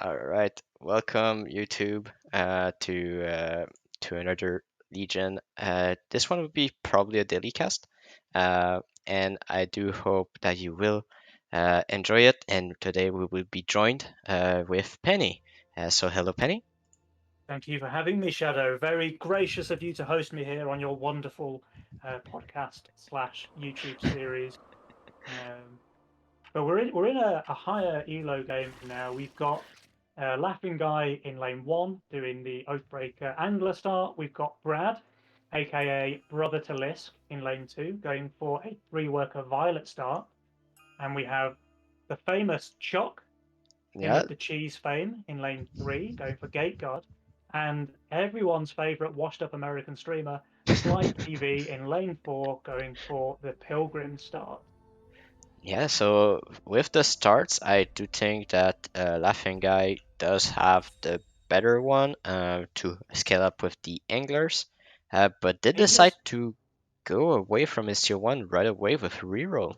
All right, welcome YouTube to another Legion. This one will be probably a daily cast, and I do hope that you will enjoy it. And today we will be joined with Penny. So hello, Penny. Thank you for having me, Shadow. Very gracious of you to host me here on your wonderful podcast slash YouTube series. Um, but we're in a higher elo game now. We've got Laughing Guy in lane one doing the Oathbreaker Angler start. We've got Brad, aka Brother to Lisk, in lane two, going for a three-worker Violet start. And we have the famous Chuck, him Yeah, of the cheese fame, in lane three, going for Gate Guard, and everyone's favorite washed up American streamer, Slide TV, in lane four, going for the Pilgrim start. yeah. So with the starts, I do think that Laughing Guy does have the better one to scale up with the anglers, but did He decide does. to go away from his tier one right away with reroll.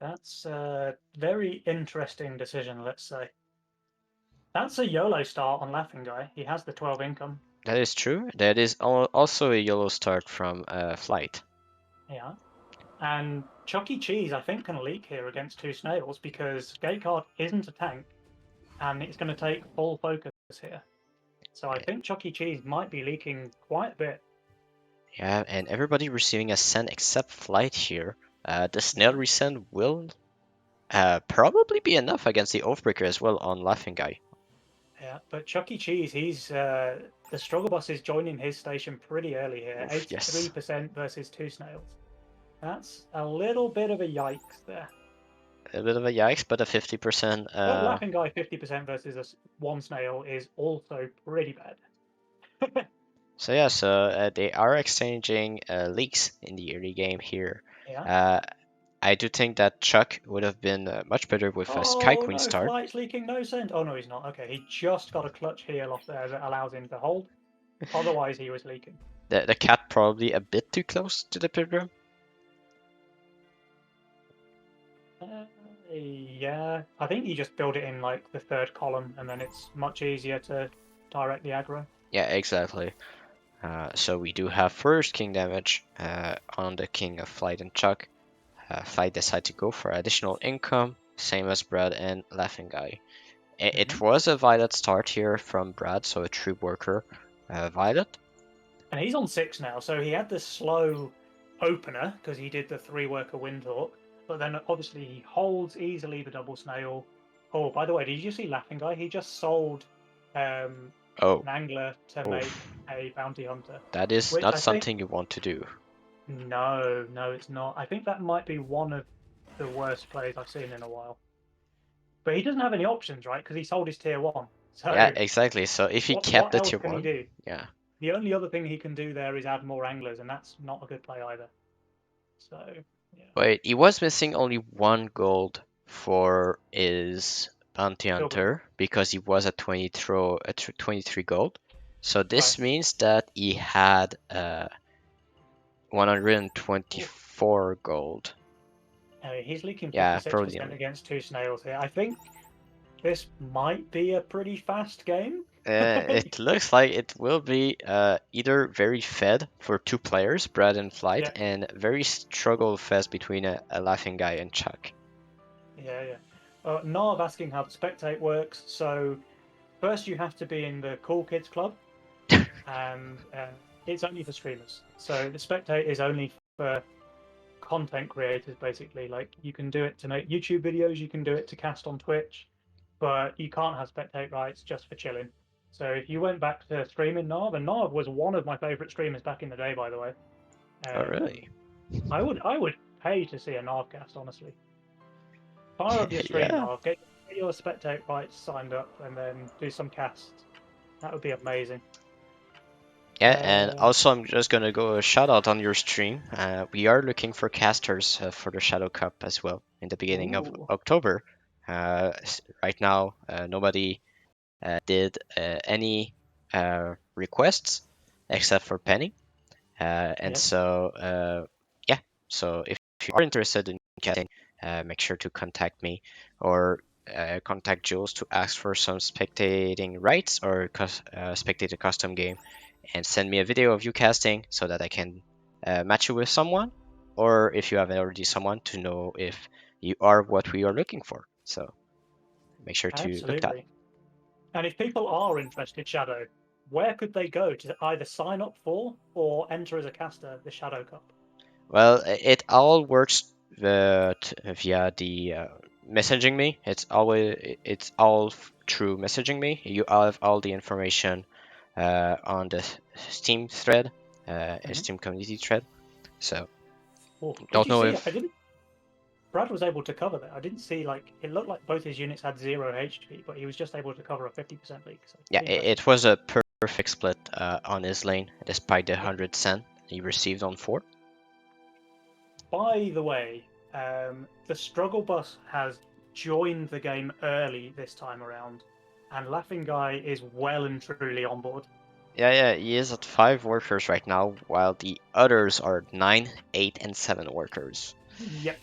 That's a very interesting decision, let's say. That's a YOLO start on Laughing Guy. He has the 12 income. That is true. That is also a yellow start from Flight. Yeah. And Chucky Cheese, I think, can leak here against two snails because Gate Guard isn't a tank and it's going to take full focus here. So I think Chucky Cheese might be leaking quite a bit. Yeah, and everybody receiving a send except Flight here. The snail Yeah. resend will probably be enough against the Oathbreaker as well on Laughing Guy. Yeah, but Chuck E. Cheese, he's the struggle bus is joining his station pretty early here. Oof, yes. 83% versus two snails. That's a little bit of a yikes there. A bit of a yikes, but a 50%. But Laughing Guy 50% versus one snail is also pretty bad. So yeah, so they are exchanging leaks in the early game here. Yeah. Uh, I do think that Chuck would have been much better with a Sky Oh Queen no, start. Flight's leaking no send. Oh no, he's not. Okay, he just got a clutch heal off there that allows him to hold. Otherwise, he was leaking. The cat probably a bit too close to the Pilgrim. Yeah, I think you just build it in like the third column, and then it's much easier to direct the aggro. Yeah, exactly. So we do have first king damage on the king of Flight and Chuck. Flight decide to go for additional income, same as Brad and Laughing Guy. It Hmm. was a Violet start here from Brad, so a true worker Violet. And he's on six now, so he had the slow opener because he did the three worker Windhawk, but then obviously he holds easily the double snail. Oh, by the way, did you see Laughing Guy? He just sold um, Oh, an angler to make oof. a bounty hunter, That is which not I think something you want to do. no, it's not. I think that might be one of the worst plays I've seen in a while. But he doesn't have any options, right? Because he sold his tier one. Yeah, So exactly. So if he kept what the else tier can he one, do? yeah. The only other thing he can do there is add more anglers, and that's not a good play either. So yeah, Wait, he was missing only one gold for his bounty Pilgrim, hunter because he was at 23 gold. So right? this means that he had Oof. 124 gold. He's leaking Yeah, probably. 56% against two snails here. I think this might be a pretty fast game. It looks like it will be either very fed for two players, Brad and Flight, Yeah, and very struggle fest between a Laughing Guy and Chuck. yeah. Narv asking how the spectate works. So first you have to be in the Cool Kids Club, and it's only for streamers. So the spectate is only for content creators, basically. Like you can do it to make YouTube videos, you can do it to cast on Twitch, but you can't have spectate rights just for chilling. So if you went back to streaming Narv, and Narv was one of my favorite streamers back in the day, by the way. Oh, Um, really? I would pay to see a Narv cast, honestly. Fire up your stream, Yeah. Narv. Get your spectate rights signed up, and then do some casts. That would be amazing. Yeah, and Uh, also I'm just gonna go a shout out on your stream. We are looking for casters for the Shadow Cup as well in the beginning of ooh, October. Right now, nobody did any requests except for Penny. And yeah. so, yeah, so if you are interested in casting, make sure to contact me or contact Jules to ask for some spectating rights or spectate a custom game, and send me a video of you casting so that I can match you with someone, or if you have already someone, to know if you are what we are looking for. So make sure to look that. Absolutely. And if people are interested, Shadow, where could they go to either sign up for or enter as a caster the Shadow Cup? Well, it all works via the messaging me. It's all through messaging me. You have all the information on the Steam thread, Mm-hmm. Steam community thread. So Oh, did don't you know see? I if didn't. Brad was able to cover that. I didn't see like it looked like both his units had 0 HP, but he was just able to cover a 50% leak. So yeah, impressive. it was a perfect split on his lane despite the Yeah. 100 cent he received on 4. By the way, the struggle bus has joined the game early this time around, and Laughing Guy is well and truly on board. Yeah, he is at 5 workers right now, while the others are 9, 8, and 7 workers. Yep.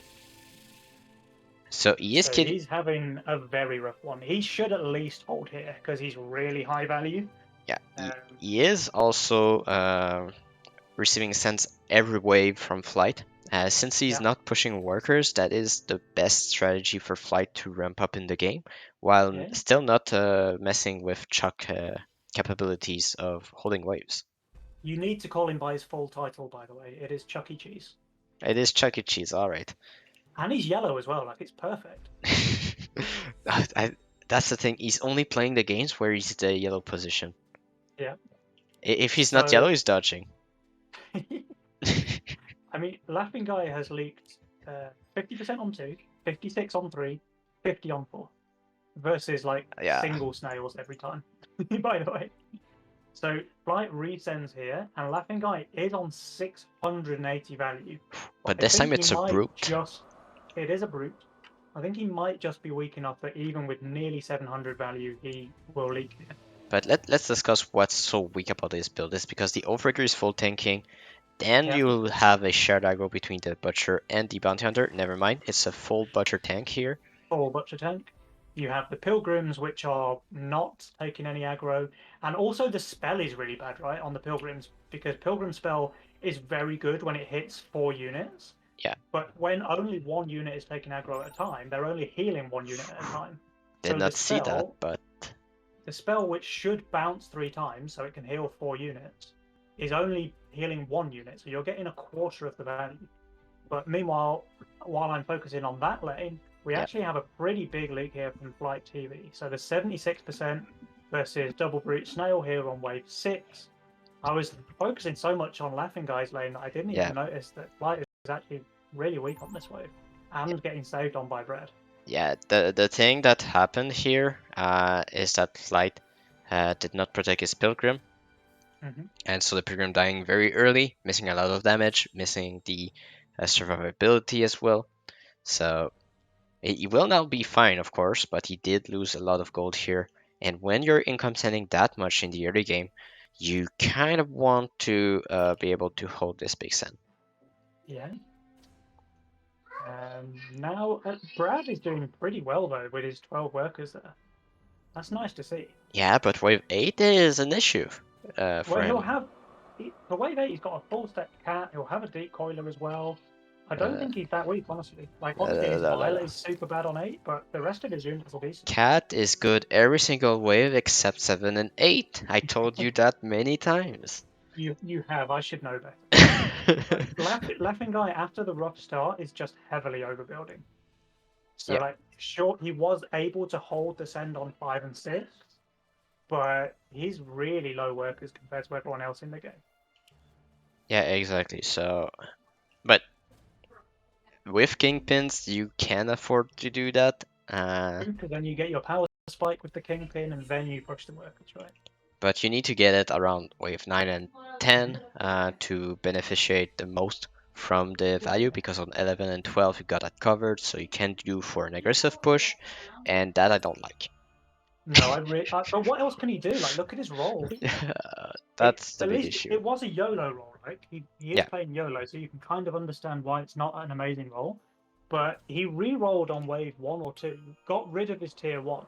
So he is So killing. he's having a very rough one. He should at least hold here because he's really high value. Yeah, Um, he is also receiving sense every wave from Flight. Since he's yeah, not pushing workers, that is the best strategy for Flight to ramp up in the game, while yeah. still not messing with Chuck capabilities of holding waves. You need to call him by his full title, by the way. It is Chucky Cheese. It is Chuck E. Cheese, alright. And he's yellow as well, like it's perfect. I, that's the thing, he's only playing the games where he's the yellow position. Yeah. If he's not yellow, So, he's dodging. I mean, Laughing Guy has leaked 50% on 2, 56 on 3, 50 on 4, versus like Yeah, single snails every time, by the way. So, Flight resends here, and Laughing Guy is on 680 value. But but I this time think he it's a might brute. just. It is a brute. I think he might just be weak enough that even with nearly 700 value, he will leak here. But let's discuss what's so weak about this build. Is because the Overbreaker is full tanking. Then Yeah, you'll have a shared aggro between the Butcher and the Bounty Hunter. Never mind, it's a full Butcher tank here. full butcher tank. You have the pilgrims, which are not taking any aggro, and also the spell is really bad, right, on the pilgrims because pilgrim spell is very good when it hits 4 units, Yeah, but when only 1 unit is taking aggro at a time, they're only healing 1 unit at a time. did So the not see that, spell, but the spell which should bounce 3 times, so it can heal 4 units, is only healing 1 unit. So you're getting a quarter of the value. But meanwhile, while I'm focusing on that lane, we yeah, actually have a pretty big leak here from Flight TV. So the 76% versus Double Brute Snail here on wave 6. I was focusing so much on Laughing Guy's lane that I didn't yeah, even notice that Flight is actually really weak on this wave and getting saved on by Bread. yeah. The thing that happened here is that Flight did not protect his Pilgrim, Mm-hmm. and so the Pilgrim dying very early, missing a lot of damage, missing the survivability as well. So he will now be fine, of course, but he did lose a lot of gold here. And when you're income sending that much in the early game, you kind of want to be able to hold this big send. Yeah. Now Brad is doing pretty well though with his 12 workers there. That's nice to see. Yeah, but wave 8 is an issue Well, for he'll him. have the way that he's got a full step cat. He'll have a deep coiler as well. I don't Uh, think he's that weak, honestly. Like obviously la, his la, la, Violet la. is super bad on 8, but the rest of his units are decent. Cat is good every single wave except 7 and 8. I told you that many times. You have. I should know better. But Laughing Guy after the rough start is just heavily overbuilding. So Yeah, like sure he was able to hold the send on 5 and 6, but he's really low workers compared to everyone else in the game. yeah, exactly. So, but with Kingpins, you can afford to do that. Because then you get your power spike with the Kingpin, and then you push the workers, right? But you need to get it around wave 9 and 10 to beneficiate the most from the value, because on 11 and 12 you got that covered, so you can do for an aggressive push, and that I don't like. No, but what else can he do? Like, look at his role. That's the At big least issue. it was a YOLO role, right? He is Yeah, playing YOLO, so you can kind of understand why it's not an amazing role. but he re-rolled on wave 1 or 2, got rid of his tier 1,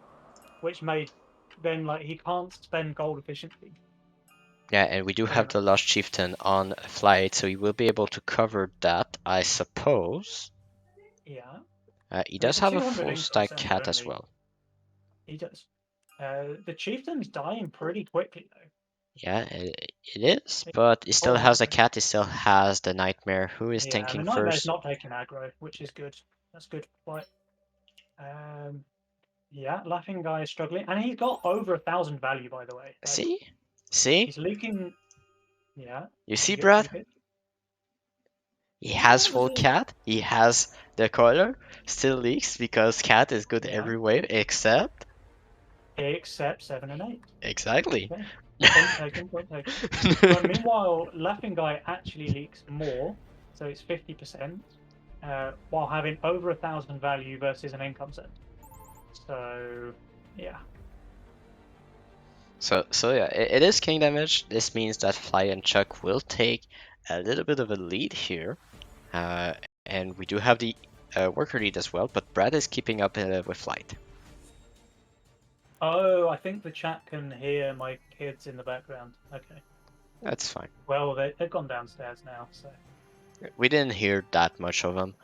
which made then like he can't spend gold efficiently. Yeah, and we do have the Lost Chieftain on flight, so he will be able to cover that, I suppose. Yeah, He and does it's a have a 200 full income stack send cat as only. well. He does. The chieftain's dying pretty quickly though. Yeah, it is, It's but he still has a almost cat, he still has the Nightmare, who is yeah, and tanking the nightmare's first. not taking aggro, which is good. That's good. Right. Um, yeah, laughing guy is struggling, and he's got over 1,000 value by the way. Like See? See? he's leaking. Yeah, You see, pretty good, Brad? pretty good. He has Yeah, full cat, he has the color, still leaks because cat is good yeah. every wave except. Except 7 and 8. Exactly. Okay, point taken, point taken. But meanwhile, laughing guy actually leaks more, so it's 50%, while having over 1,000 value versus an income set. So yeah. So yeah, it is king damage. This means that Fly and Chuck will take a little bit of a lead here. Uh, and we do have the worker lead as well, but Brad is keeping up with Flight. Oh, I think the chat can hear my kids in the background. Okay. That's fine. Well, they've gone downstairs now, so We didn't hear that much of them,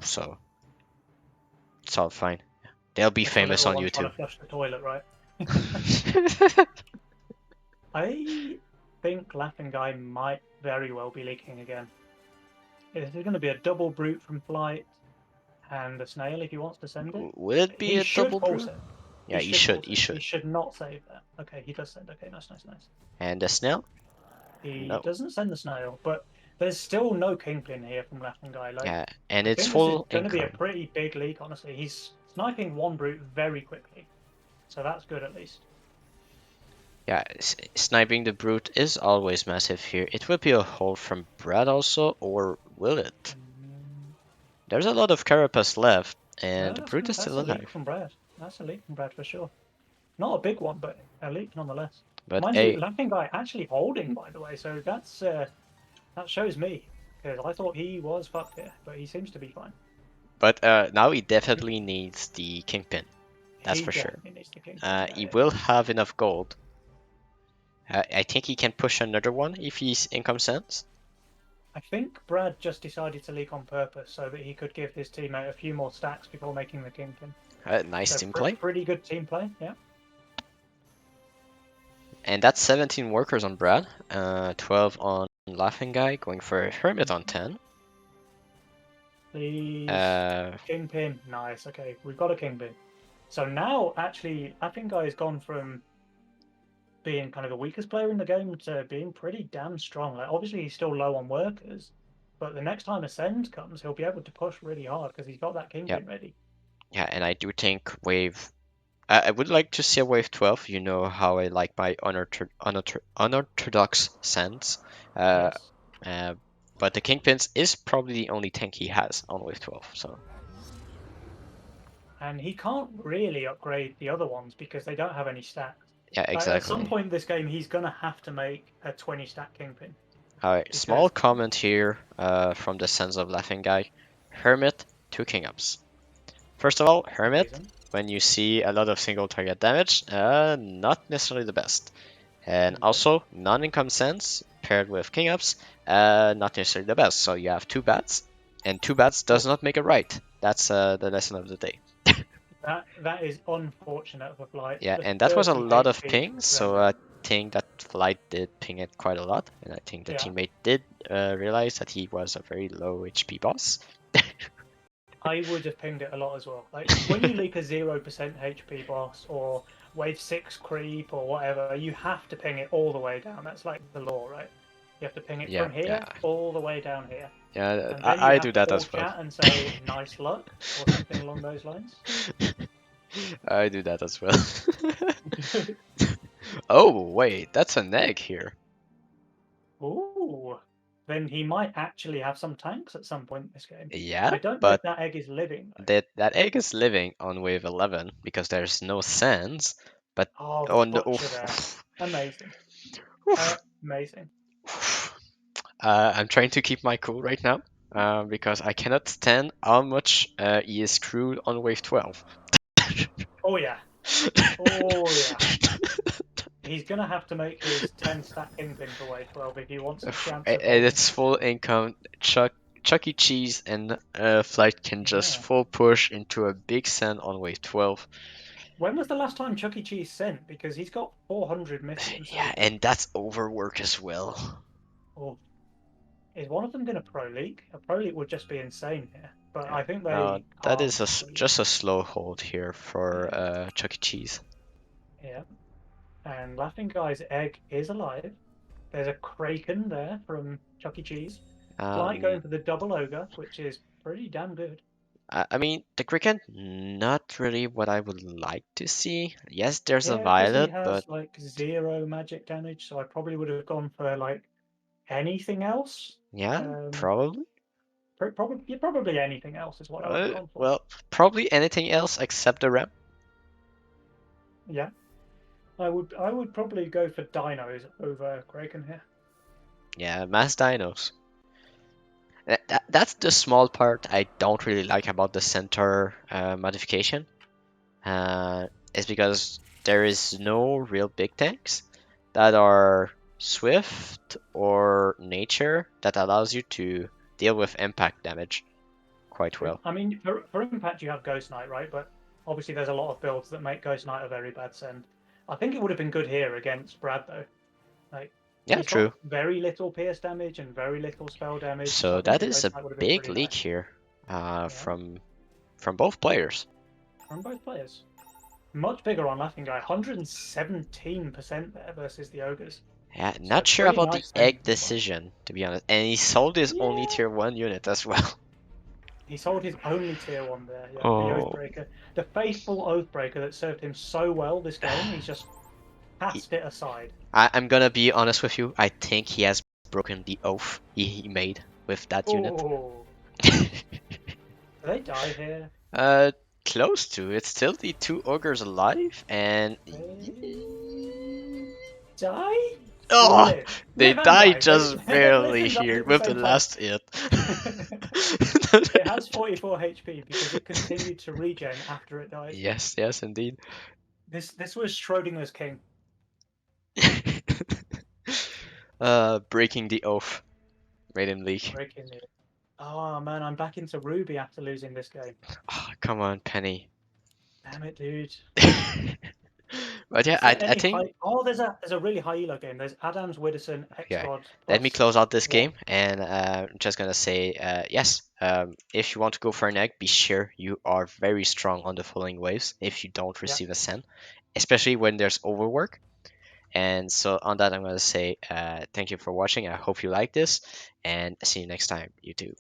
so it's all fine. They'll be it's the famous little on one trying YouTube. to flush the toilet, right? I think Laughing Guy might very well be leaking again. Is there going to be a double brute from Flight and a snail if he wants to send it? Will it be He a should double full brew? save. Yeah, He he should full should. He save. He should. should not save that. Okay, he does send. Okay, nice, nice, nice. And the snail? He No. doesn't send the snail, but there's still no kingpin here from Laughing Guy. Like, Yeah, and I it's think this is full going to be a income. pretty big leak, honestly. He's sniping one brute very quickly, so that's good at least. Yeah, sniping the brute is always massive here. It will be a hold from Brad also, or will it? Mm, There's a lot of carapace left, and no, the brute is that's still a leak alive. from Brad. That's a leak from Brad for sure. Not a big one, but a leak nonetheless. But Mind you, a Laughing Guy actually holding, by the way, so that shows me because I thought he was fucked here, but he seems to be fine. but now he definitely needs the kingpin. That's He for sure. definitely needs the kingpin. Yeah, He yeah. will have enough gold. I think he can push another one if he's income sense. I think Brad just decided to leak on purpose so that he could give his teammate a few more stacks before making the kingpin. Nice So team play. pretty good team play, yeah. And that's 17 workers on Brad, 12 on Laughing Guy, going for a Hermit on 10. Please. Uh, Kingpin. Nice. Okay, we've got a kingpin. So now, actually, I think Guy's gone from being kind of the weakest player in the game to being pretty damn strong. Like, obviously, he's still low on workers, but the next time Ascend comes, he'll be able to push really hard because he's got that yeah, kingpin ready. yeah, and I do think wave. I would like to see a wave 12. You know how I like my unorthodox sense. Uh, Yes. uh, but the Kingpins is probably the only tank he has on wave 12. So And he can't really upgrade the other ones because they don't have any stats. yeah, At some exactly. point in this game, he's going to have to make a 20 stack kingpin All right, small because comment here from the Sense of Laughing Guy. Hermit, 2 King Ups. First of all, Hermit, amazing. when you see a lot of single target damage, not necessarily the best. And Okay. also, non-income sense paired with King Ups, not necessarily the best. So you have 2 bats, and 2 bats does Oh, not make a right. That's the lesson of the day. that is unfortunate for Flight. Yeah, The and that was a 30 lot of HP pings, so render. I think that Flight did ping it quite a lot, and I think the Yeah, teammate did realize that he was a very low HP boss. I would have pinged it a lot as well. Like when you leak a 0% HP boss or wave 6 creep or whatever, you have to ping it all the way down. That's like the law, right? You have to ping it Yeah, from here yeah, all the way down here. yeah. And then you I have do to that all as well. chat and say nice luck or something along those lines. I do that as well. Oh, wait, that's an egg here. Ooh, then he might actually have some tanks at some point in this game. Yeah, I don't know if but that egg is living though. that egg is living on wave 11 because there's no sands. But Oh, the oh no, butchered egg. Amazing. oof. Amazing. I'm trying to keep my cool right now. because I cannot stand how much he is screwed on wave 12. Oh yeah, oh yeah. He's gonna have to make his 10 stack kingpin for wave 12 if he wants a chance of And holding. it's full income. Chucky Cheese and Flight can just Yeah. full push into a big send on wave 12. When was the last time Chuck E. Cheese sent? Because he's got 400 missing. Yeah, So, and that's overwork as well. oh, is one of them going to pro league? A pro league would just be insane here. But Yeah. I think No, they that can't. is just a slow hold here Yeah, for Chuck E. Cheese. yeah. And Laughing Guy's egg is alive. There's a Kraken there from Chuck E. Cheese. Flight Um, going for the double ogre, which is pretty damn good. I mean, the Kraken, not really what I would like to see. Yes, there's a Yeah, because he Violet, but has like 0 magic damage, so I probably would have gone for like anything else. yeah, Um, probably. probably, yeah, probably anything else is what I would have gone for. Well, probably anything else except the ramp. Yeah, I would probably go for dinos over Kraken here. Yeah, mass dinos. That's the small part I don't really like about the center modification. Uh, is because there is no real big tanks that are swift or nature that allows you to deal with impact damage quite True. well. I mean, for impact you have Ghost Knight, right? But obviously there's a lot of builds that make Ghost Knight a very bad send. I think it would have been good here against Brad though. Like Yeah, he's got true. very little pierce damage and very little spell damage, so So I think that the is Ghost a Knight would have been big pretty leak nice. here Yeah, from both players. from both players. Much bigger on Laughing Guy, 117% there versus the Ogres. Yeah, So not sure pretty about the nice send egg from this one. decision, to be honest. And he sold his only Yeah, tier 1 unit as well. he sold his only tier one there. Yeah, the Oh, Oathbreaker, the faithful Oathbreaker that served him so well this game. He's just he, cast it aside. I'm gonna be honest with you. I think he has broken the oath he made with that unit. Oh, do they die here? uh, Close to. It's still the two ogres alive, and They die or oh, live? they Live and died die. just They live barely and die here at the with the same time. last hit. It has 44 HP because it continued to regen after it died. Yes, yes, indeed. This was Schrodinger's king. Breaking the oath made him leak. Breaking it. Oh man, I'm back into Ruby after losing this game. Oh, come on, Penny. Damn it, dude. But yeah, Is there I any think high? Oh, there's a really high elo game. There's Adams, Widdowson, X yeah. God Let me plus close out this one. game, and I'm just gonna say yes. If you want to go for an egg, be sure you are very strong on the following waves. If you don't Yeah. receive a send, especially when there's overwork. And so on that, I'm gonna say thank you for watching. I hope you like this, and see you next time, YouTube.